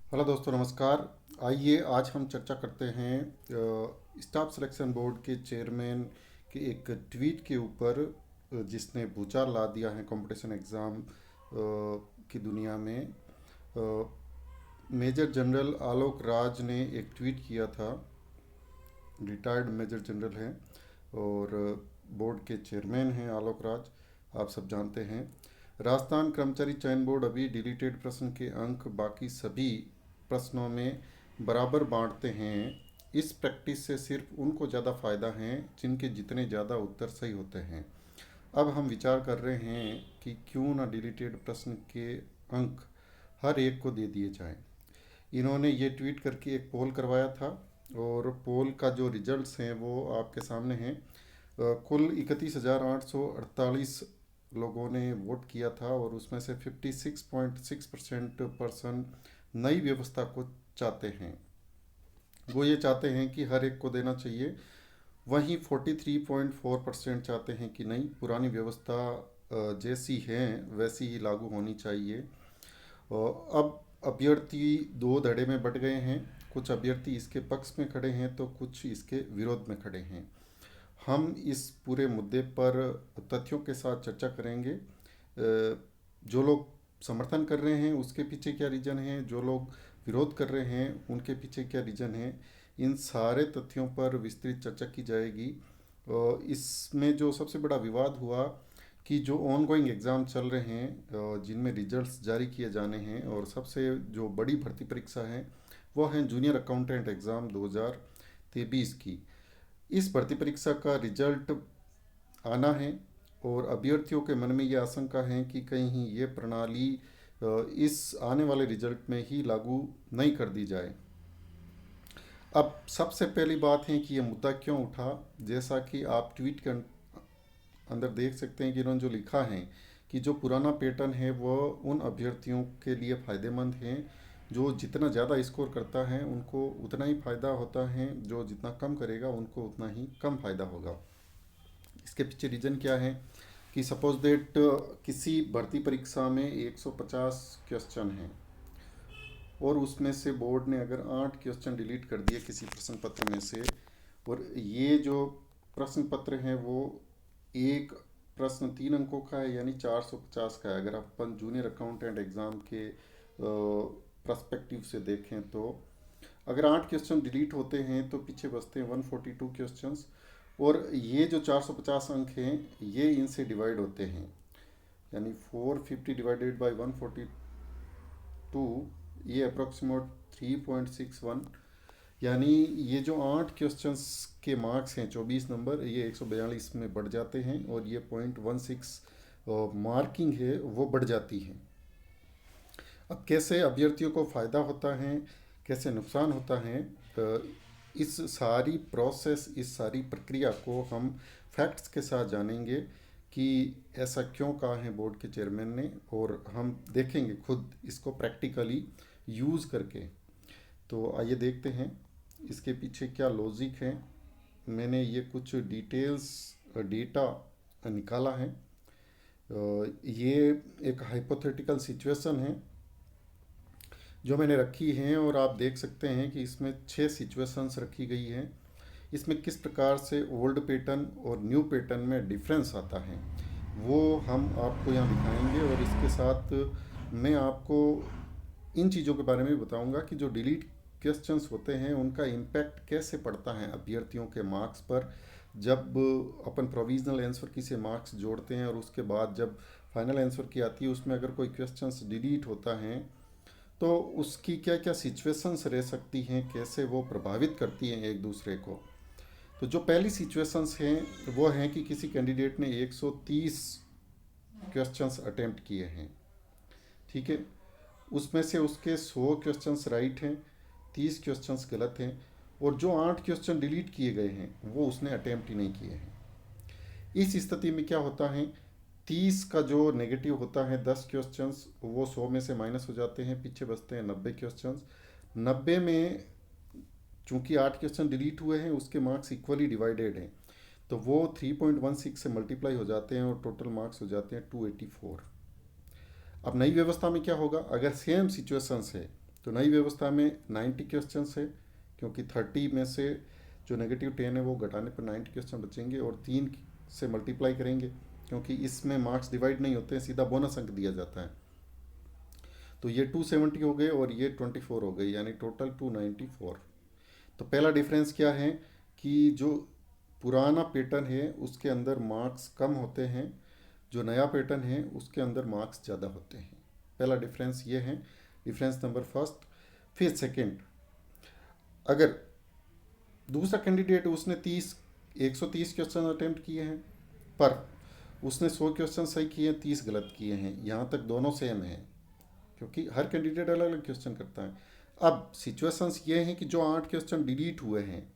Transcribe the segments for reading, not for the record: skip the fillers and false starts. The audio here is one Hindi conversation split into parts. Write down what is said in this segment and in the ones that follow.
हेलो दोस्तों, नमस्कार। आइए आज हम चर्चा करते हैं स्टाफ सिलेक्शन बोर्ड के चेयरमैन के एक ट्वीट के ऊपर, जिसने भूचाल ला दिया है कंपटीशन एग्ज़ाम की दुनिया में। मेजर जनरल आलोक राज ने एक ट्वीट किया था। रिटायर्ड मेजर जनरल हैं और बोर्ड के चेयरमैन हैं आलोक राज, आप सब जानते हैं। राजस्थान कर्मचारी चयन बोर्ड अभी डिलीटेड प्रश्न के अंक बाकी सभी प्रश्नों में बराबर बांटते हैं। इस प्रैक्टिस से सिर्फ उनको ज़्यादा फायदा है जिनके जितने ज़्यादा उत्तर सही होते हैं। अब हम विचार कर रहे हैं कि क्यों ना डिलीटेड प्रश्न के अंक हर एक को दे दिए जाएं। इन्होंने ये ट्वीट करके एक पोल करवाया था और पोल का जो रिजल्ट्स हैं वो आपके सामने हैं। कुल 31,848 लोगों ने वोट किया था और उसमें से 56.6% पर्सन नई व्यवस्था को चाहते हैं। वो ये चाहते हैं कि हर एक को देना चाहिए। वहीं 43.4% चाहते हैं कि नहीं, पुरानी व्यवस्था जैसी है वैसी ही लागू होनी चाहिए। अब अभ्यर्थी दो धड़े में बट गए हैं। कुछ अभ्यर्थी इसके पक्ष में खड़े हैं तो कुछ इसके विरोध में खड़े हैं। हम इस पूरे मुद्दे पर तथ्यों के साथ चर्चा करेंगे। जो लोग समर्थन कर रहे हैं उसके पीछे क्या रीज़न है, जो लोग विरोध कर रहे हैं उनके पीछे क्या रीज़न है, इन सारे तथ्यों पर विस्तृत चर्चा की जाएगी। इसमें जो सबसे बड़ा विवाद हुआ कि जो ऑन गोइंग एग्ज़ाम चल रहे हैं, जिनमें रिजल्ट्स जारी किए जाने हैं, और सबसे जो बड़ी भर्ती परीक्षा है वो है जूनियर अकाउंटेंट एग्ज़ाम 2023 की। इस भर्ती परीक्षा का रिजल्ट आना है और अभ्यर्थियों के मन में ये आशंका है कि कहीं ये प्रणाली इस आने वाले रिजल्ट में ही लागू नहीं कर दी जाए। अब सबसे पहली बात है कि ये मुद्दा क्यों उठा। जैसा कि आप ट्वीट के अंदर देख सकते हैं कि इन्होंने जो लिखा है कि जो पुराना पैटर्न है वो उन अभ्यर्थियों के लिए फ़ायदेमंद है जो जितना ज़्यादा स्कोर करता है उनको उतना ही फ़ायदा होता है, जो जितना कम करेगा उनको उतना ही कम फ़ायदा होगा। इसके पीछे रीज़न क्या है कि सपोज दैट किसी भर्ती परीक्षा में 150 क्वेश्चन हैं और उसमें से बोर्ड ने अगर 8 क्वेश्चन डिलीट कर दिए किसी प्रश्न पत्र में से, और ये जो प्रश्न पत्र हैं वो एक प्रश्न 3 अंकों का है यानी 450 का है। अगर अपन जूनियर अकाउंटेंट एग्ज़ाम के पर्सपेक्टिव से देखें तो अगर 8 क्वेश्चन डिलीट होते हैं तो पीछे बचते हैं 142 क्वेश्चंस, और ये जो 450 अंक हैं ये इनसे डिवाइड होते हैं, यानी 450 डिवाइडेड बाई 142, ये अप्रोक्सीमेट 3.61, यानी ये जो 8 क्वेश्चंस के मार्क्स हैं 24 नंबर, ये 142 में बढ़ जाते हैं और ये 0.16 मार्किंग है वो बढ़ जाती है। अब कैसे अभ्यर्थियों को फ़ायदा होता है, कैसे नुकसान होता है, इस सारी प्रोसेस, इस सारी प्रक्रिया को हम फैक्ट्स के साथ जानेंगे कि ऐसा क्यों कहा है बोर्ड के चेयरमैन ने, और हम देखेंगे खुद इसको प्रैक्टिकली यूज़ करके। तो आइए देखते हैं इसके पीछे क्या लॉजिक है। मैंने ये कुछ डिटेल्स डेटा निकाला है। ये एक हाइपोथेटिकल सिचुएशन है जो मैंने रखी हैं, और आप देख सकते हैं कि इसमें 6 सिचुएशंस रखी गई हैं। इसमें किस प्रकार से ओल्ड पैटर्न और न्यू पैटर्न में डिफरेंस आता है वो हम आपको यहाँ दिखाएंगे, और इसके साथ मैं आपको इन चीज़ों के बारे में भी बताऊंगा कि जो डिलीट क्वेश्चंस होते हैं उनका इम्पैक्ट कैसे पड़ता है अभ्यर्थियों के मार्क्स पर। जब अपन प्रोविजनल आंसर की से मार्क्स जोड़ते हैं और उसके बाद जब फाइनल आंसर की आती है उसमें अगर कोई क्वेश्चंस डिलीट होता है तो उसकी क्या क्या सिचुएशंस रह सकती हैं, कैसे वो प्रभावित करती हैं एक दूसरे को। तो जो पहली सिचुएशंस हैं वो हैं कि किसी कैंडिडेट ने 130 क्वेश्चंस अटेम्प्ट किए हैं, ठीक है। उसमें से उसके 100 क्वेश्चंस राइट हैं, 30 क्वेश्चंस गलत हैं, और जो 8 क्वेश्चन डिलीट किए गए हैं वो उसने अटेम्प्ट ही नहीं किए हैं। इस स्थिति में क्या होता है, 30 का जो नेगेटिव होता है 10 क्वेश्चंस वो 100 में से माइनस हो जाते हैं, पीछे बचते हैं 90 क्वेश्चंस। 90 में चूंकि 8 क्वेश्चन डिलीट हुए हैं उसके मार्क्स इक्वली डिवाइडेड हैं, तो वो 3.16 से मल्टीप्लाई हो जाते हैं और टोटल मार्क्स हो जाते हैं 284। अब नई व्यवस्था में क्या होगा, अगर सेम सिचुएशंस है तो नई व्यवस्था में 90 क्वेश्चंस है, क्योंकि 30 में से जो नेगेटिव 10 है वो घटाने पर 90 क्वेश्चन बचेंगे, और 3 से मल्टीप्लाई करेंगे, क्योंकि इसमें मार्क्स डिवाइड नहीं होते हैं, सीधा बोनस अंक दिया जाता है। तो ये 270 हो गए और ये 24 हो गई, यानी टोटल 294। तो पहला डिफरेंस क्या है कि जो पुराना पैटर्न है उसके अंदर मार्क्स कम होते हैं, जो नया पैटर्न है उसके अंदर मार्क्स ज़्यादा होते हैं। पहला डिफरेंस ये है, डिफरेंस नंबर फर्स्ट। फिर सेकंड, अगर दूसरा कैंडिडेट उसने 130 क्वेश्चन अटेम्प्ट किए हैं, पर उसने 100 क्वेश्चन सही किए हैं, 30 गलत किए हैं, यहाँ तक दोनों सेम हैं, क्योंकि हर कैंडिडेट अलग अलग क्वेश्चन करता है। अब सिचुएशंस ये हैं कि जो 8 क्वेश्चन डिलीट हुए हैं,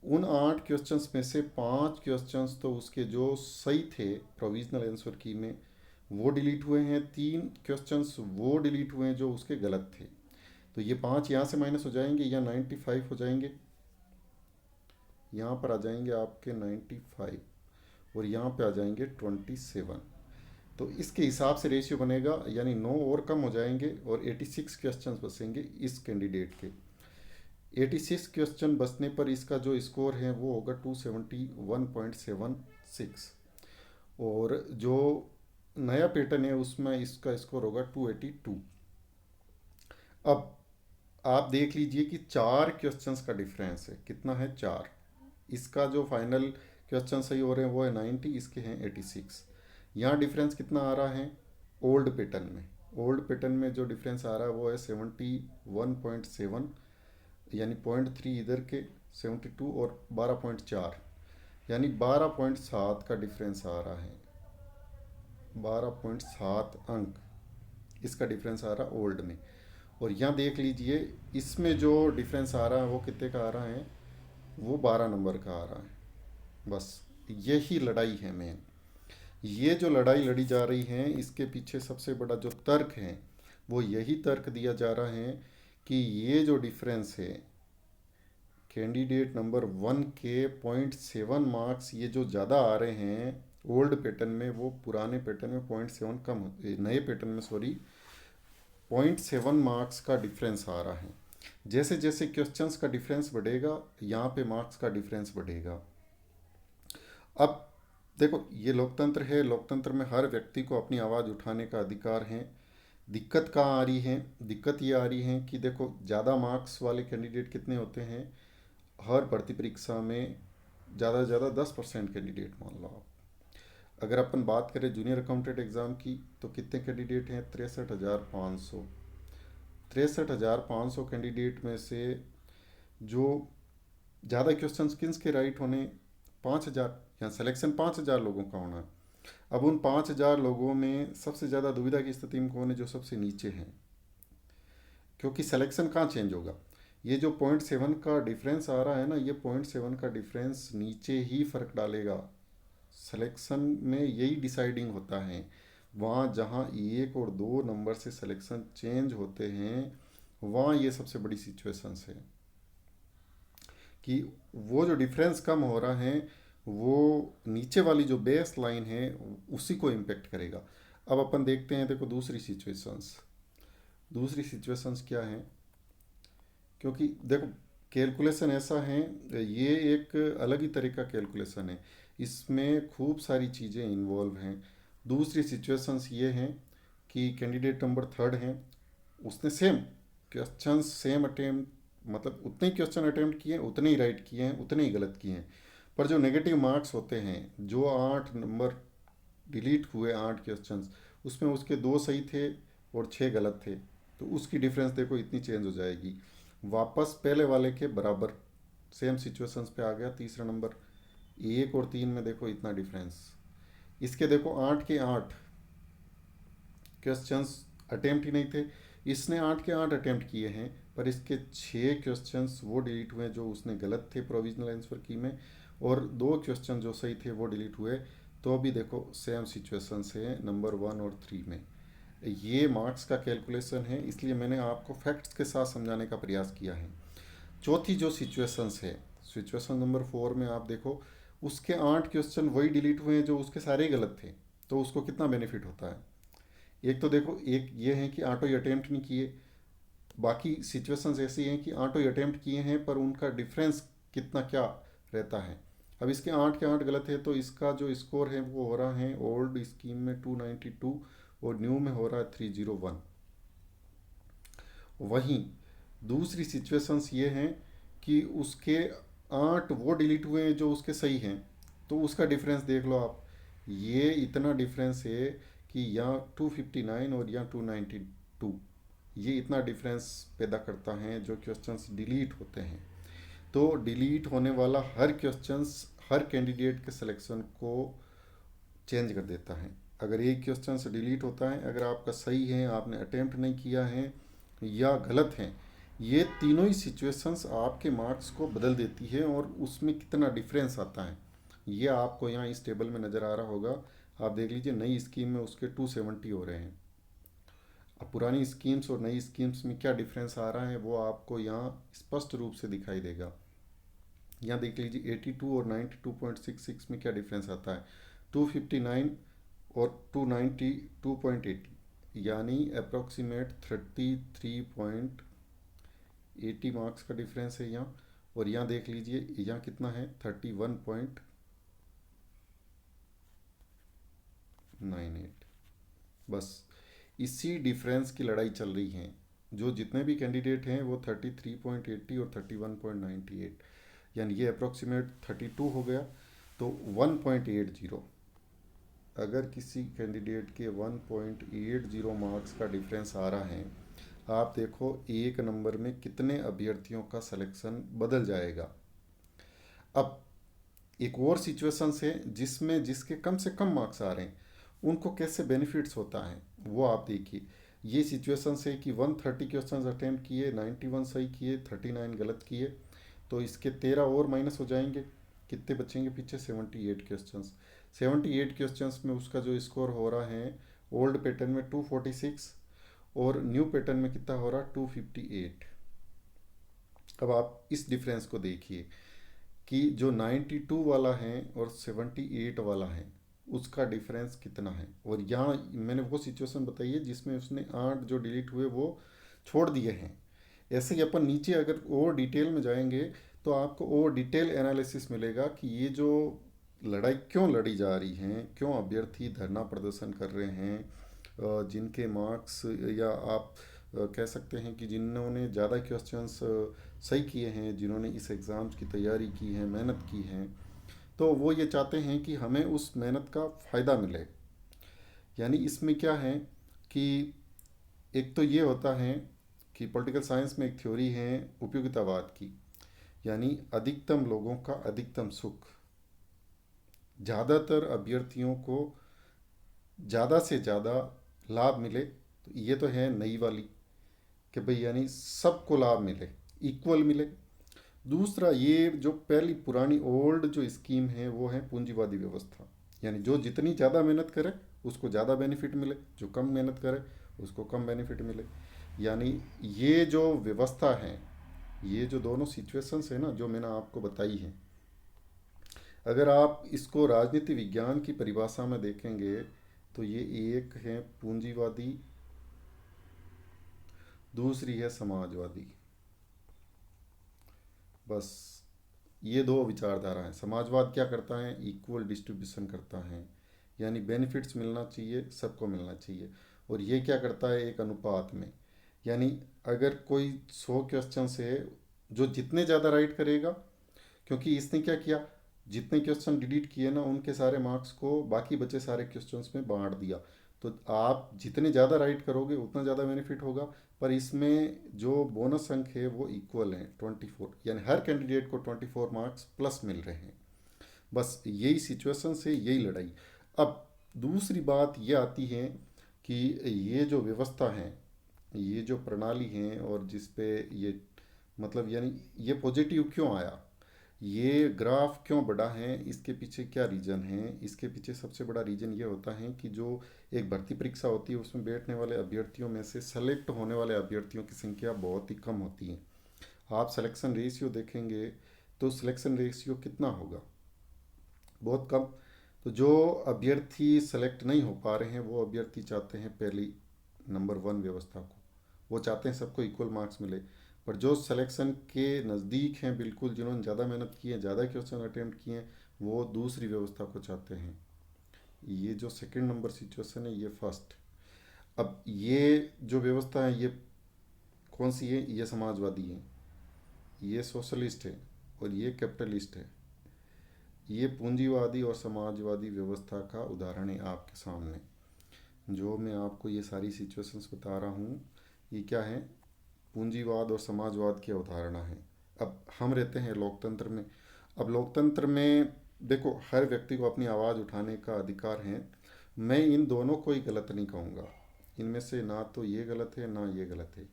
उन 8 क्वेश्चंस में से 5 क्वेश्चंस तो उसके जो सही थे प्रोविजनल आंसर की में वो डिलीट हुए हैं, 3 क्वेश्चंस वो डिलीट हुए हैं जो उसके गलत थे। तो ये 5 यहाँ से माइनस हो जाएंगे या 95 हो जाएंगे, यहाँ पर आ जाएंगे आपके 95 और यहाँ पे आ जाएंगे 27। तो इसके हिसाब से रेशियो बनेगा, यानी 9 और कम हो जाएंगे और 86 क्वेश्चंस बचेंगे इस कैंडिडेट के। 86 क्वेश्चन बचने पर इसका जो स्कोर है वो होगा 271.76, और जो नया पैटर्न है उसमें इसका स्कोर होगा 282। अब आप देख लीजिए कि 4 क्वेश्चंस का डिफरेंस है, कितना है 4। इसका जो फाइनल क्वेश्चन सही हो रहे हैं वो है 90, इसके हैं 86। यहाँ डिफरेंस कितना आ रहा है ओल्ड पैटर्न में, ओल्ड पैटर्न में जो डिफरेंस आ रहा है वो है 71.7, यानी 0.3 इधर के 72 और 12.4, यानी 12.7 का डिफरेंस आ रहा है। 12.7 अंक इसका डिफरेंस आ रहा है ओल्ड में। और यहाँ देख लीजिए इसमें जो डिफरेंस आ रहा है वो कितने का आ रहा है, वो 12 नंबर का आ रहा है। बस यही लड़ाई है मेन। ये जो लड़ाई लड़ी जा रही है इसके पीछे सबसे बड़ा जो तर्क है वो यही तर्क दिया जा रहा है कि ये जो डिफरेंस है कैंडिडेट नंबर 1 के 0.7 मार्क्स ये जो ज़्यादा आ रहे हैं ओल्ड पैटर्न में, वो पुराने पैटर्न में 0.7 कम, नए पैटर्न में सॉरी 0.7 मार्क्स का डिफरेंस आ रहा है। जैसे जैसे क्वेश्चंस का डिफरेंस बढ़ेगा यहाँ पे मार्क्स का डिफरेंस बढ़ेगा। अब देखो ये लोकतंत्र है, लोकतंत्र में हर व्यक्ति को अपनी आवाज़ उठाने का अधिकार है। दिक्कत कहाँ आ रही है, दिक्कत ये आ रही है कि देखो ज़्यादा मार्क्स वाले कैंडिडेट कितने होते हैं हर भर्ती परीक्षा में, ज़्यादा से ज़्यादा 10% कैंडिडेट मान लो आप। अगर अपन बात करें जूनियर अकाउंटेंट एग्ज़ाम की तो कितने कैंडिडेट हैं, 63,500। 63,500 कैंडिडेट में से जो ज़्यादा क्वेश्चंस किन्स के राइट होने, 5,000, यहाँ सिलेक्शन 5,000 लोगों का होना है। अब उन 5,000 लोगों में सबसे ज़्यादा दुविधा की स्थिति में कौन है, जो सबसे नीचे हैं, क्योंकि सिलेक्शन कहाँ चेंज होगा। ये जो 0.7 का डिफरेंस आ रहा है ना, ये 0.7 का डिफरेंस नीचे ही फ़र्क डालेगा। सिलेक्शन में यही डिसाइडिंग होता है, वहाँ जहाँ 1 और 2 नंबर से सिलेक्शन चेंज होते हैं वहाँ ये सबसे बड़ी सिचुएशंस है कि वो जो डिफरेंस कम हो रहा है वो नीचे वाली जो बेस लाइन है उसी को इम्पेक्ट करेगा। अब अपन देखते हैं, देखो दूसरी सिचुएशंस, दूसरी सिचुएशंस क्या है, क्योंकि देखो कैलकुलेशन ऐसा है, ये एक अलग ही तरह का कैलकुलेशन है, इसमें खूब सारी चीज़ें इन्वॉल्व हैं। दूसरी सिचुएशंस ये हैं कि कैंडिडेट नंबर 3 हैं, उसने सेम क्वेश्चन सेम अटेम्प्ट, मतलब उतने ही क्वेश्चन अटेम्प्ट किए, उतने ही राइट किए हैं, उतने ही गलत किए हैं, पर जो नेगेटिव मार्क्स होते हैं, जो 8 नंबर डिलीट हुए 8 क्वेश्चंस, उसमें उसके 2 सही थे और 6 गलत थे, तो उसकी डिफरेंस देखो इतनी चेंज हो जाएगी, वापस पहले वाले के बराबर सेम सिचुएशंस पे आ गया। तीसरा नंबर 1 और 3 में देखो इतना डिफरेंस, इसके देखो 8 के 8 क्वेश्चंस अटेम्प्ट ही नहीं थे, इसने 8 के 8 अटेम्प्ट किए हैं, पर इसके 6 क्वेश्चंस वो डिलीट हुए जो उसने गलत थे प्रोविजनल आंसर की में, और 2 क्वेश्चन जो सही थे वो डिलीट हुए। तो अभी देखो सेम सिचुएशन है नंबर 1 और 3 में। ये मार्क्स का कैलकुलेशन है, इसलिए मैंने आपको फैक्ट्स के साथ समझाने का प्रयास किया है। चौथी जो सिचुएशंस है, सिचुएशन नंबर 4 में आप देखो उसके 8 क्वेश्चन वही डिलीट हुए हैं जो उसके सारे गलत थे, तो उसको कितना बेनिफिट होता है। एक तो देखो, एक ये है कि आठों ही अटेम्प्ट नहीं किए, बाकी सिचुएशंस ऐसी हैं कि आठों ही अटेम्प्ट किए हैं पर उनका डिफरेंस कितना क्या रहता है। अब इसके 8 के 8 गलत है, तो इसका जो स्कोर है वो हो रहा है ओल्ड स्कीम में 292 और न्यू में हो रहा है 301। वहीं दूसरी सिचुएशंस ये हैं कि उसके 8 वो डिलीट हुए हैं जो उसके सही हैं, तो उसका डिफरेंस देख लो आप। ये इतना डिफरेंस है कि यहाँ 259 और यहाँ 292, ये इतना डिफरेंस पैदा करता है जो क्वेश्चंस डिलीट होते हैं। तो डिलीट होने वाला हर क्वेश्चंस हर कैंडिडेट के सिलेक्शन को चेंज कर देता है। अगर एक क्वेश्चन से डिलीट होता है, अगर आपका सही है, आपने अटेम्प्ट नहीं किया है, या गलत हैं, ये तीनों ही सिचुएशंस आपके मार्क्स को बदल देती है और उसमें कितना डिफरेंस आता है ये आपको यहाँ इस टेबल में नज़र आ रहा होगा। आप देख लीजिए, नई स्कीम में उसके 270 हो रहे हैं। अब पुरानी स्कीम्स और नई स्कीम्स में क्या डिफरेंस आ रहा है वो आपको यहाँ स्पष्ट रूप से दिखाई देगा। यहाँ देख लीजिए 82 और 92.66 में क्या डिफरेंस आता है। 259 और 292.80, यानी अप्रोक्सीमेट 33.80 मार्क्स का डिफरेंस है यहाँ। और यहाँ देख लीजिए यहाँ कितना है, 31.98। बस इसी डिफरेंस की लड़ाई चल रही है। जो जितने भी कैंडिडेट हैं वो 33.80 और 31.98, यानी ये अप्रोक्सीमेट 32 हो गया, तो 1.80। अगर किसी कैंडिडेट के 1.80 मार्क्स का डिफरेंस आ रहा है, आप देखो एक नंबर में कितने अभ्यर्थियों का सिलेक्शन बदल जाएगा। अब एक और सिचुएशन है जिसमें जिसके कम से कम मार्क्स आ रहे हैं उनको कैसे बेनिफिट्स होता है वो आप देखिए। ये सिचुएशन है कि 130 क्वेश्चन अटेम्प्ट किए, 91 सही किए, 39 गलत किए, तो इसके 13 और माइनस हो जाएंगे। कितने बचेंगे पीछे, 78 क्वेश्चंस। 78 क्वेश्चंस में उसका जो स्कोर हो रहा है ओल्ड पैटर्न में 246 और न्यू पैटर्न में कितना हो रहा है 258। अब आप इस डिफरेंस को देखिए कि जो 92 वाला है और 78 वाला है उसका डिफरेंस कितना है। और यहाँ मैंने वो सिचुएशन बताई है जिसमें उसने 8 जो डिलीट हुए वो छोड़ दिए हैं। ऐसे ही अपन नीचे अगर और डिटेल में जाएंगे तो आपको और डिटेल एनालिसिस मिलेगा कि ये जो लड़ाई क्यों लड़ी जा रही हैं, क्यों अभ्यर्थी धरना प्रदर्शन कर रहे हैं। जिनके मार्क्स, या आप कह सकते हैं कि जिन्होंने ज़्यादा क्वेश्चंस सही किए हैं, जिन्होंने इस एग्ज़ाम्स की तैयारी की है, मेहनत की है, तो वो ये चाहते हैं कि हमें उस मेहनत का फ़ायदा मिले। यानी इसमें क्या है कि एक तो ये होता है कि पॉलिटिकल साइंस में एक थ्योरी है उपयोगितावाद की, यानी अधिकतम लोगों का अधिकतम सुख। ज़्यादातर अभ्यर्थियों को ज़्यादा से ज़्यादा लाभ मिले, तो ये तो है नई वाली कि भाई यानी सबको लाभ मिले, इक्वल मिले। दूसरा ये जो पहली पुरानी ओल्ड जो स्कीम है वो है पूंजीवादी व्यवस्था, यानी जो जितनी ज़्यादा मेहनत करे उसको ज़्यादा बेनिफिट मिले, जो कम मेहनत करे उसको कम बेनिफिट मिले। यानी ये जो व्यवस्था है, ये जो दोनों सिचुएशंस है ना जो मैंने आपको बताई है, अगर आप इसको राजनीति विज्ञान की परिभाषा में देखेंगे तो ये एक है पूंजीवादी, दूसरी है समाजवादी। बस ये दो विचारधारा हैं। समाजवाद क्या करता है, इक्वल डिस्ट्रीब्यूशन करता है, यानी बेनिफिट्स मिलना चाहिए, सबको मिलना चाहिए। और ये क्या करता है, एक अनुपात में, यानी अगर कोई 100 क्वेश्चन है, जो जितने ज़्यादा राइट करेगा, क्योंकि इसने क्या किया, जितने क्वेश्चन डिलीट किए ना उनके सारे मार्क्स को बाकी बचे सारे क्वेश्चंस में बांट दिया, तो आप जितने ज़्यादा राइट करोगे उतना ज़्यादा बेनिफिट होगा। पर इसमें जो बोनस अंक है वो इक्वल है 24, यानी हर कैंडिडेट को 24 मार्क्स प्लस मिल रहे हैं। बस यही सिचुएशन से यही लड़ाई। अब दूसरी बात ये आती है कि ये जो व्यवस्था है, ये जो प्रणाली है, और जिस पे ये मतलब यानी ये पॉजिटिव क्यों आया, ये ग्राफ क्यों बढ़ा है, इसके पीछे क्या रीज़न है। इसके पीछे सबसे बड़ा रीज़न ये होता है कि जो एक भर्ती परीक्षा होती है उसमें बैठने वाले अभ्यर्थियों में से सेलेक्ट होने वाले अभ्यर्थियों की संख्या बहुत ही कम होती है। आप सिलेक्शन रेशियो देखेंगे तो सिलेक्शन रेशियो कितना होगा, बहुत कम। तो जो अभ्यर्थी सेलेक्ट नहीं हो पा रहे हैं वो अभ्यर्थी चाहते हैं पहली नंबर 1 व्यवस्था को, वो चाहते हैं सबको इक्वल मार्क्स मिले। पर जो सिलेक्शन के नज़दीक हैं बिल्कुल, जिन्होंने ज़्यादा मेहनत की है, ज़्यादा क्वेश्चन अटेम्प्ट किए हैं, वो दूसरी व्यवस्था को चाहते हैं। ये जो सेकंड नंबर सिचुएशन है, ये फर्स्ट। अब ये जो व्यवस्था है, ये कौन सी है? ये समाजवादी है, ये सोशलिस्ट है, और ये कैपिटलिस्ट है। ये पूंजीवादी और समाजवादी व्यवस्था का उदाहरण है आपके सामने। जो मैं आपको ये सारी सिचुएशंस बता रहा हूँ, ये क्या है? पूंजीवाद और समाजवाद की अवधारणा है। अब हम रहते हैं लोकतंत्र में। अब लोकतंत्र में देखो, हर व्यक्ति को अपनी आवाज़ उठाने का अधिकार है। मैं इन दोनों को ही गलत नहीं कहूँगा, इनमें से ना तो ये गलत है ना ये गलत है।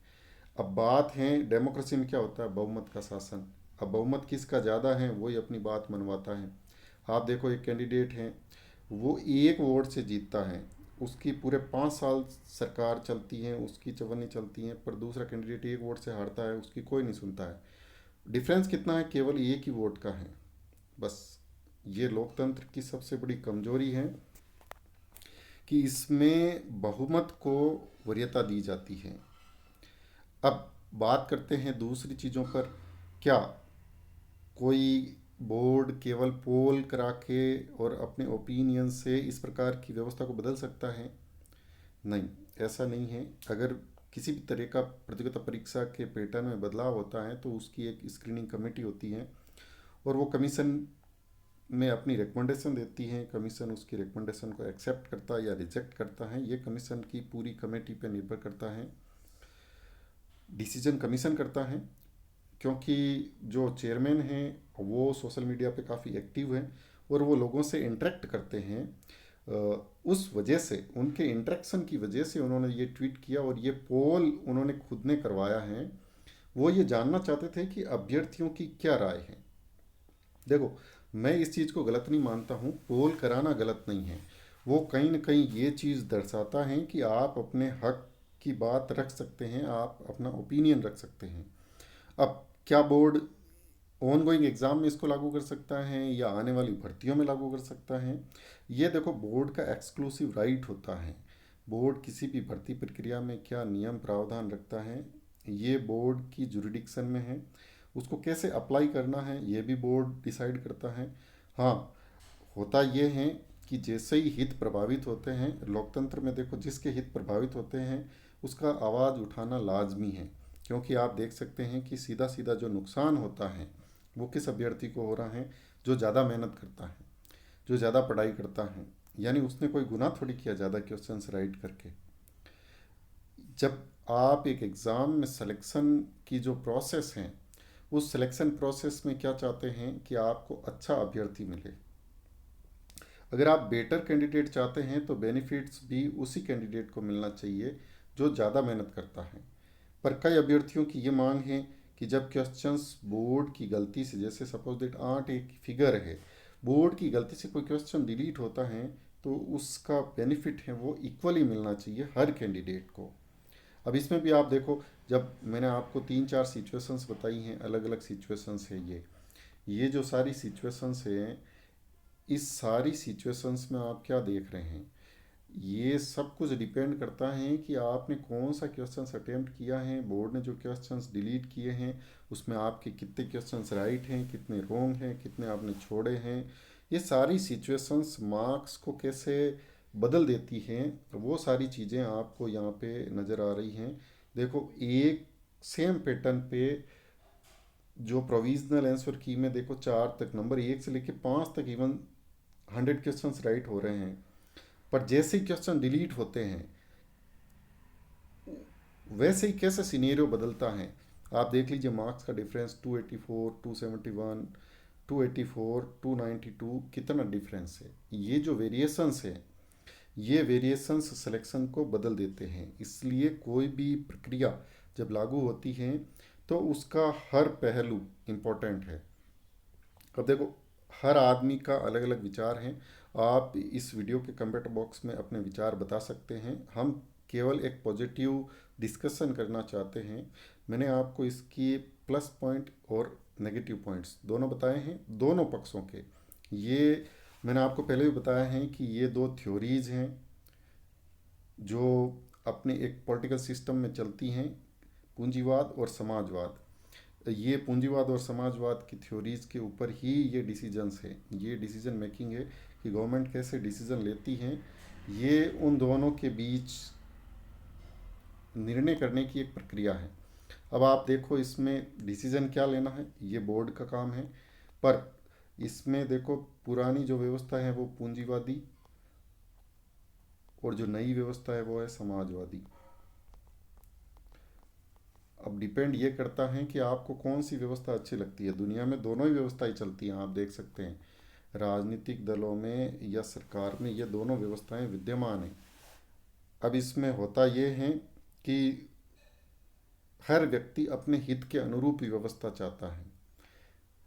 अब बात है डेमोक्रेसी में क्या होता है? बहुमत का शासन। अब बहुमत किसका ज़्यादा है, वही अपनी बात मनवाता है। आप देखो, एक कैंडिडेट है, वो एक वोट से जीतता है, उसकी पूरे 5 साल सरकार चलती है, उसकी चवन्नी चलती है, पर दूसरा कैंडिडेट एक वोट से हारता है, उसकी कोई नहीं सुनता है। डिफरेंस कितना है? केवल एक ही वोट का है, बस। ये लोकतंत्र की सबसे बड़ी कमजोरी है कि इसमें बहुमत को वरीयता दी जाती है। अब बात करते हैं दूसरी चीज़ों पर। क्या कोई बोर्ड केवल पोल करा के और अपने ओपिनियन से इस प्रकार की व्यवस्था को बदल सकता है? नहीं, ऐसा नहीं है। अगर किसी भी तरह का प्रतियोगिता परीक्षा के पैटर्न में बदलाव होता है तो उसकी एक स्क्रीनिंग कमेटी होती है, और वो कमीशन में अपनी रिकमेंडेशन देती है। कमीशन उसकी रिकमेंडेशन को एक्सेप्ट करता है या रिजेक्ट करता है, ये कमीशन की पूरी कमेटी पर निर्भर करता है। डिसीजन कमीशन करता है, क्योंकि जो चेयरमैन हैं वो सोशल मीडिया पे काफ़ी एक्टिव हैं और वो लोगों से इंटरेक्ट करते हैं। उस वजह से, उनके इंटरेक्शन की वजह से उन्होंने ये ट्वीट किया, और ये पोल उन्होंने खुद ने करवाया है। वो ये जानना चाहते थे कि अभ्यर्थियों की क्या राय है। देखो, मैं इस चीज़ को गलत नहीं मानता हूँ, पोल कराना गलत नहीं है। वो कहीं ना कहीं ये चीज़ दर्शाता है कि आप अपने हक की बात रख सकते हैं, आप अपना ओपिनियन रख सकते हैं। अब क्या बोर्ड ऑन गोइंग एग्ज़ाम में इसको लागू कर सकता है या आने वाली भर्तियों में लागू कर सकता है? ये देखो, बोर्ड का एक्सक्लूसिव राइट होता है। बोर्ड किसी भी भर्ती प्रक्रिया में क्या नियम प्रावधान रखता है, ये बोर्ड की जुरिडिक्शन में है। उसको कैसे अप्लाई करना है, ये भी बोर्ड डिसाइड करता है। हाँ, होता ये है कि जैसे ही हित प्रभावित होते हैं, लोकतंत्र में देखो, जिसके हित प्रभावित होते हैं उसका आवाज़ उठाना लाजमी है। क्योंकि आप देख सकते हैं कि सीधा सीधा जो नुकसान होता है वो किस अभ्यर्थी को हो रहा है? जो ज़्यादा मेहनत करता है, जो ज़्यादा पढ़ाई करता है। यानी उसने कोई गुनाह थोड़ी किया ज़्यादा क्वेश्चंस राइट करके। जब आप एक एग्ज़ाम में सिलेक्शन की जो प्रोसेस है, उस सिलेक्शन प्रोसेस में क्या चाहते हैं कि आपको अच्छा अभ्यर्थी मिले। अगर आप बेटर कैंडिडेट चाहते हैं तो बेनिफिट्स भी उसी कैंडिडेट को मिलना चाहिए जो ज़्यादा मेहनत करता है। पर कई अभ्यर्थियों की ये मांग है कि जब क्वेश्चंस बोर्ड की गलती से, जैसे सपोज दैट 8 एक फिगर है, बोर्ड की गलती से कोई क्वेश्चन डिलीट होता है, तो उसका बेनिफिट है वो इक्वली मिलना चाहिए हर कैंडिडेट को। अब इसमें भी आप देखो, जब मैंने आपको 3-4 सिचुएशंस बताई हैं, अलग अलग सिचुएशंस है ये जो सारी सिचुएशंस हैं, इस सारी सिचुएशंस में आप क्या देख रहे हैं? ये सब कुछ डिपेंड करता है कि आपने कौन सा क्वेश्चंस अटेम्प्ट किया है। बोर्ड ने जो क्वेश्चंस डिलीट किए हैं उसमें आपके कितने क्वेश्चंस राइट हैं, कितने रॉन्ग हैं, कितने आपने छोड़े हैं। ये सारी सिचुएशंस मार्क्स को कैसे बदल देती हैं, वो सारी चीज़ें आपको यहाँ पे नज़र आ रही हैं। देखो, एक सेम पैटर्न पे जो प्रोविजनल आंसर की में देखो, 4 तक, नंबर 1 से लेके 5 तक इवन 100 क्वेश्चंस राइट हो रहे हैं। पर जैसे ही क्वेश्चन डिलीट होते हैं, वैसे ही कैसे सिनेरियो बदलता है। आप देख लीजिए, मार्क्स का डिफरेंस 284, 271, 284, 292, कितना डिफरेंस है। ये जो वेरिएशंस है, ये वेरिएशंस सिलेक्शन को बदल देते हैं। इसलिए कोई भी प्रक्रिया जब लागू होती है तो उसका हर पहलू इम्पोर्टेंट है। अब देखो, हर आदमी का अलग अलग विचार हैं। आप इस वीडियो के कमेंट बॉक्स में अपने विचार बता सकते हैं। हम केवल एक पॉजिटिव डिस्कशन करना चाहते हैं। मैंने आपको इसकी प्लस पॉइंट और नेगेटिव पॉइंट्स दोनों बताए हैं, दोनों पक्षों के। ये मैंने आपको पहले भी बताया है कि ये दो थ्योरीज हैं जो अपने एक पॉलिटिकल सिस्टम में चलती हैं। पूंजीवाद और समाजवाद, ये पूंजीवाद और समाजवाद की थ्योरीज के ऊपर ही ये डिसीजंस है, ये डिसीजन मेकिंग है कि गवर्नमेंट कैसे डिसीजन लेती हैं, ये उन दोनों के बीच निर्णय करने की एक प्रक्रिया है। अब आप देखो इसमें डिसीजन क्या लेना है ये बोर्ड का काम है, पर इसमें देखो पुरानी जो व्यवस्था है वो पूंजीवादी और जो नई व्यवस्था है वो है समाजवादी। अब डिपेंड ये करता है कि आपको कौन सी व्यवस्था अच्छी लगती है। दुनिया में दोनों ही व्यवस्थाएं चलती हैं, आप देख सकते हैं राजनीतिक दलों में या सरकार में ये दोनों व्यवस्थाएं विद्यमान हैं। अब इसमें होता ये है कि हर व्यक्ति अपने हित के अनुरूप व्यवस्था चाहता है।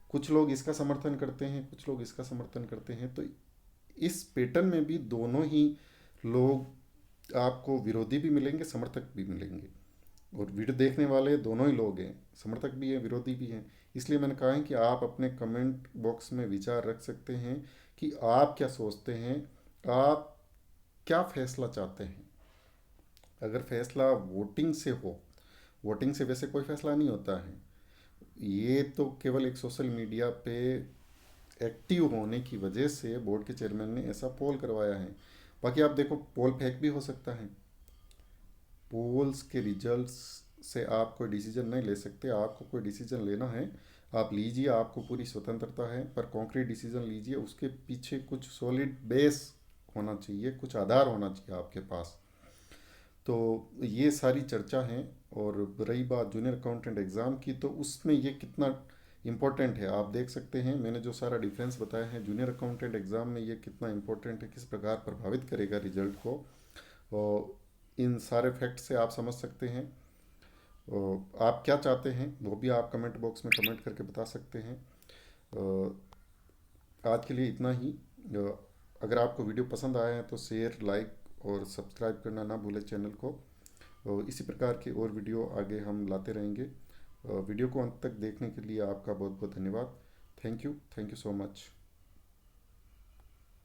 कुछ लोग इसका समर्थन करते हैं, कुछ लोग इसका समर्थन करते हैं, तो इस पैटर्न में भी दोनों ही लोग आपको विरोधी भी मिलेंगे, समर्थक भी मिलेंगे। और वीडियो देखने वाले दोनों ही लोग हैं, समर्थक भी हैं विरोधी भी हैं। इसलिए मैंने कहा है कि आप अपने कमेंट बॉक्स में विचार रख सकते हैं कि आप क्या सोचते हैं, आप क्या फैसला चाहते हैं। अगर फैसला वोटिंग से हो, वोटिंग से वैसे कोई फैसला नहीं होता है, ये तो केवल एक सोशल मीडिया पे एक्टिव होने की वजह से बोर्ड के चेयरमैन ने ऐसा पोल करवाया है। बाकी आप देखो पोल फेक भी हो सकता है, पोल्स के रिजल्ट्स से आप कोई डिसीजन नहीं ले सकते। आपको कोई डिसीजन लेना है आप लीजिए, आपको पूरी स्वतंत्रता है, पर कॉन्क्रीट डिसीजन लीजिए, उसके पीछे कुछ सॉलिड बेस होना चाहिए, कुछ आधार होना चाहिए आपके पास। तो ये सारी चर्चा है। और रही बात जूनियर अकाउंटेंट एग्ज़ाम की, तो उसमें ये कितना इम्पोर्टेंट है आप देख सकते हैं। मैंने जो सारा डिफरेंस बताया है जूनियर अकाउंटेंट एग्ज़ाम में ये कितना इम्पोर्टेंट है, किस प्रकार प्रभावित करेगा रिजल्ट को, और इन सारे फैक्ट से आप समझ सकते हैं। आप क्या चाहते हैं वो भी आप कमेंट बॉक्स में कमेंट करके बता सकते हैं। आज के लिए इतना ही। अगर आपको वीडियो पसंद आया है तो शेयर, लाइक और सब्सक्राइब करना ना भूलें चैनल को। इसी प्रकार के और वीडियो आगे हम लाते रहेंगे। वीडियो को अंत तक देखने के लिए आपका बहुत बहुत धन्यवाद। Thank you so much.